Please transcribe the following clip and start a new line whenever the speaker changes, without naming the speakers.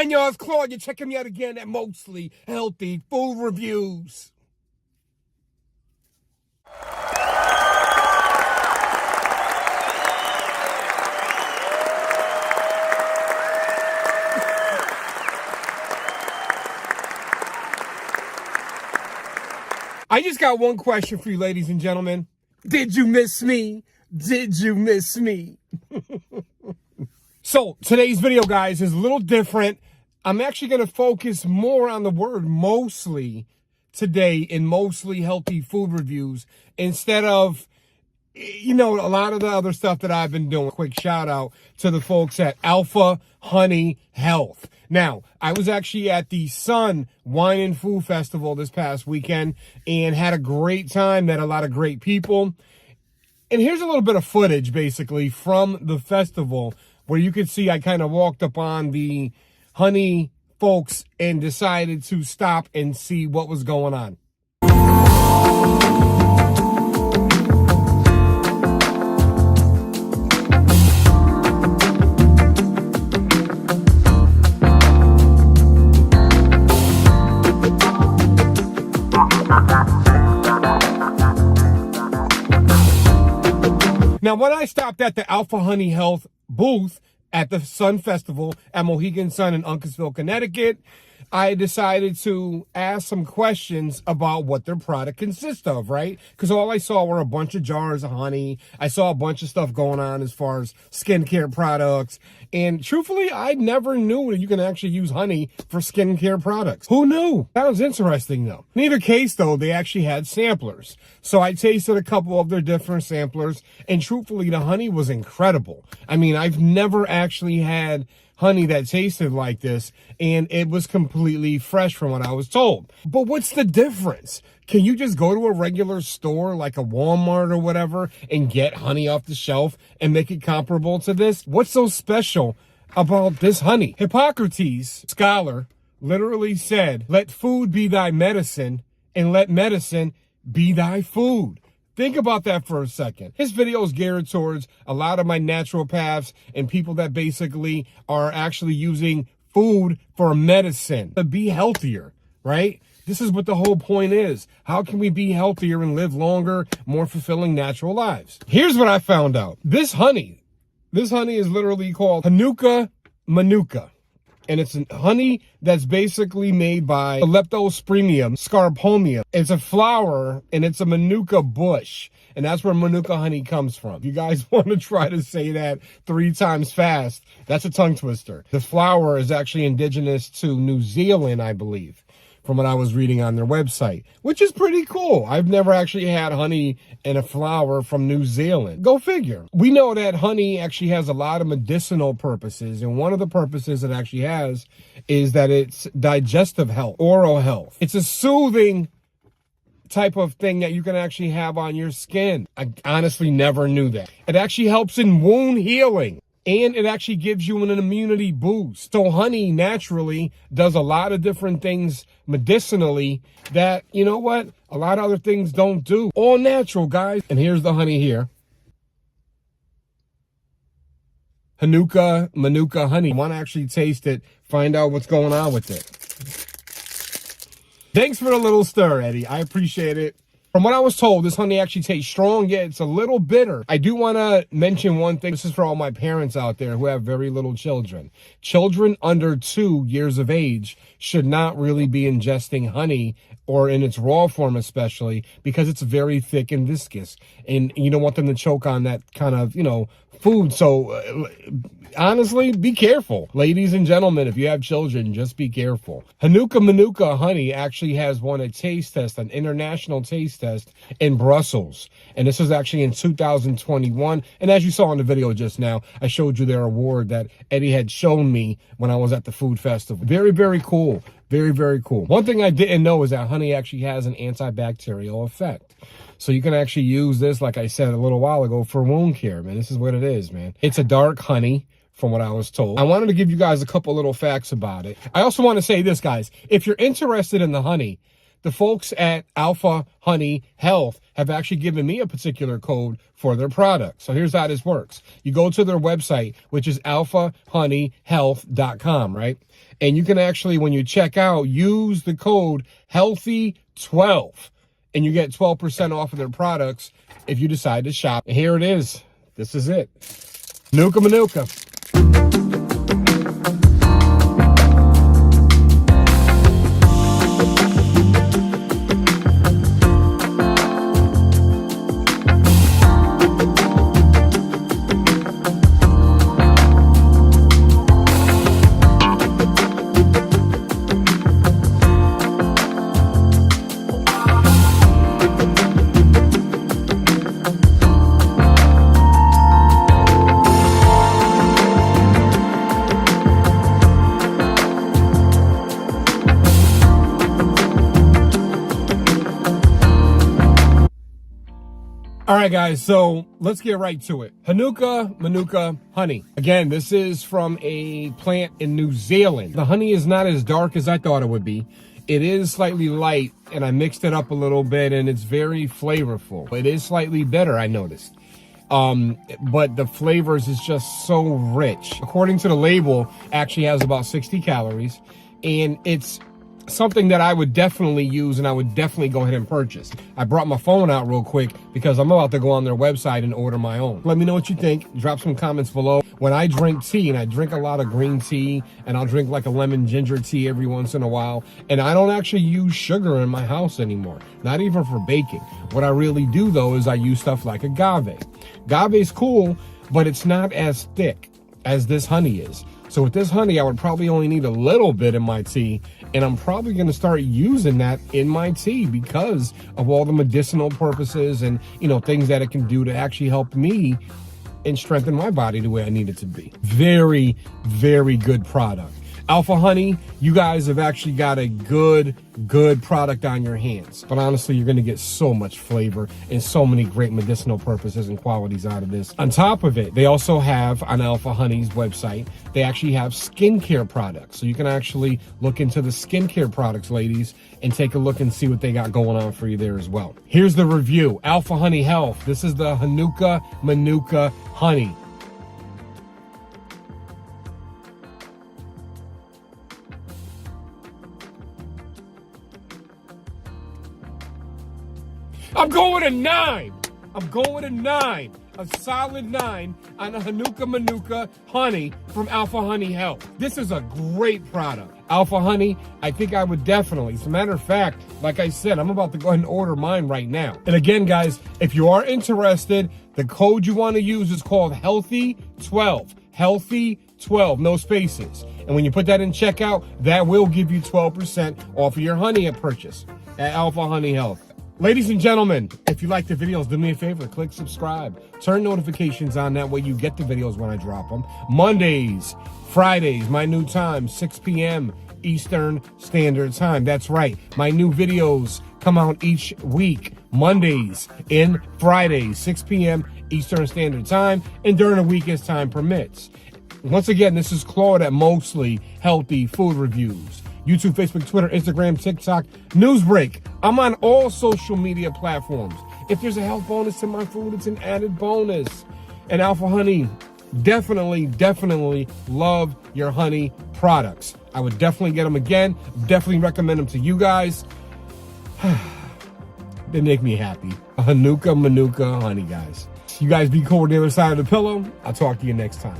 I'm yours, Claude. You're checking me out again at Mostly Healthy Food Reviews. I just got one question for you, ladies and gentlemen. Did you miss me? Did you miss me? So today's video, guys, is a little different. I'm actually going to focus more on the word mostly today in Mostly Healthy Food Reviews instead of, you know, a lot of the other stuff that I've been doing. Quick shout out to the folks at AlphaHoney Health. Now, I was actually at the Sun Wine and Food Festival this past weekend and had a great time, met a lot of great people. And here's a little bit of footage, basically, from the festival where you can see I kind of walked up on the honey folks and decided to stop and see what was going on. Now, when I stopped at the AlphaHoney Health booth at the Sun Festival at Mohegan Sun in Uncasville, Connecticut, I decided to ask some questions about what their product consists of, right? Because all I saw were a bunch of jars of honey. I saw a bunch of stuff going on as far as skincare products. And truthfully, I never knew that you can actually use honey for skincare products. Who knew? Sounds interesting, though. In either case, though, they actually had samplers. So I tasted a couple of their different samplers. And truthfully, the honey was incredible. I mean, I've never actually had honey that tasted like this, and it was completely fresh from what I was told. But what's the difference? Can you just go to a regular store like a Walmart or whatever and get honey off the shelf and make it comparable to this? What's so special about this honey? Hippocrates, scholar, literally said, "Let food be thy medicine, and let medicine be thy food." Think about that for a second. This video is geared towards a lot of my naturopaths and people that basically are actually using food for medicine to be healthier, right? This is what the whole point is. How can we be healthier and live longer, more fulfilling natural lives? Here's what I found out. This honey is literally called Manuka manuka. And it's a honey that's basically made by Leptospirillum scarpomium. It's a flower, and it's a manuka bush. And that's where manuka honey comes from. If you guys want to try to say that 3 times fast, that's a tongue twister. The flower is actually indigenous to New Zealand, I believe, from what I was reading on their website, which is pretty cool. I've never actually had honey and a flower from New Zealand. Go figure. We know that honey actually has a lot of medicinal purposes, and one of the purposes it actually has is that it's digestive health, oral health. It's a soothing type of thing that you can actually have on your skin. I honestly never knew that. It actually helps in wound healing. And it actually gives you an immunity boost. So honey naturally does a lot of different things medicinally that, you know what, a lot of other things don't do. All natural, guys. And here's the honey here. Manuka honey. I want to actually taste it, find out what's going on with it. Thanks for the little stir, Eddie. I appreciate it. From what I was told, this honey actually tastes strong, yet it's a little bitter. I do want to mention one thing. This is for all my parents out there who have very little children. Children under 2 years of age should not really be ingesting honey, or in its raw form especially, because it's very thick and viscous. And you don't want them to choke on that kind of, you know, food. So honestly, be careful. Ladies and gentlemen, if you have children, just be careful. Manuka honey actually has won a taste test, an international taste test in Brussels. And this was actually in 2021. And as you saw in the video just now, I showed you their award that Eddie had shown me when I was at the food festival. Very, very cool. Very, very cool. One thing I didn't know is that honey actually has an antibacterial effect. So you can actually use this, like I said a little while ago, for wound care, man. This is what it is, man. It's a dark honey, from what I was told. I wanted to give you guys a couple little facts about it. I also want to say this, guys. If you're interested in the honey, the folks at Alpha Honey Health have actually given me a particular code for their product. So here's how this works. You go to their website, which is alphahoneyhealth.com, right? And you can actually, when you check out, use the code HEALTHY12 and you get 12% off of their products if you decide to shop. And here it is. This is it. Manuka Manuka. All right, guys, so let's get right to it. Manuka honey. Again, this is from a plant in New Zealand. The honey is not as dark as I thought it would be. It is slightly light, and I mixed it up a little bit, and it's very flavorful. It is slightly bitter, I noticed. But the flavors is just so rich. According to the label, actually has about 60 calories, and it's something that I would definitely use and I would definitely go ahead and purchase. I brought my phone out real quick because I'm about to go on their website and order my own. Let me know what you think. Drop some comments below. When I drink tea, and I drink a lot of green tea, and I'll drink like a lemon ginger tea every once in a while, and I don't actually use sugar in my house anymore, not even for baking. What I really do though is I use stuff like agave. Agave is cool, but it's not as thick as this honey is. So with this honey, I would probably only need a little bit in my tea, and I'm probably going to start using that in my tea because of all the medicinal purposes and, you know, things that it can do to actually help me and strengthen my body the way I need it to be. Very, very good product. Alpha Honey, you guys have actually got a good product on your hands. But honestly, you're going to get so much flavor and so many great medicinal purposes and qualities out of this. On top of it, they also have on Alpha Honey's website, they actually have skincare products. So you can actually look into the skincare products, ladies, and take a look and see what they got going on for you there as well. Here's the review. Alpha Honey Health. This is the Manuka honey. I'm going with a 9. I'm going with a 9. A solid 9 on the Manuka honey from Alpha Honey Health. This is a great product. Alpha Honey, I think I would definitely. As a matter of fact, like I said, I'm about to go ahead and order mine right now. And again, guys, if you are interested, the code you want to use is called HEALTHY12. HEALTHY12, no spaces. And when you put that in checkout, that will give you 12% off of your honey at purchase at Alpha Honey Health. Ladies and gentlemen, if you like the videos, do me a favor, click subscribe. Turn notifications on, that way you get the videos when I drop them. Mondays, Fridays, my new time, 6 p.m. Eastern Standard Time. That's right, my new videos come out each week, Mondays and Fridays, 6 p.m. Eastern Standard Time, and during the week as time permits. Once again, this is Claude at Mostly Healthy Food Reviews. YouTube, Facebook, Twitter, Instagram, TikTok, Newsbreak. I'm on all social media platforms. If there's a health bonus to my food, it's an added bonus. And Alpha Honey, definitely love your honey products. I would definitely get them again. Definitely recommend them to you guys. They make me happy. Manuka honey, guys. You guys be cool on the other side of the pillow. I'll talk to you next time.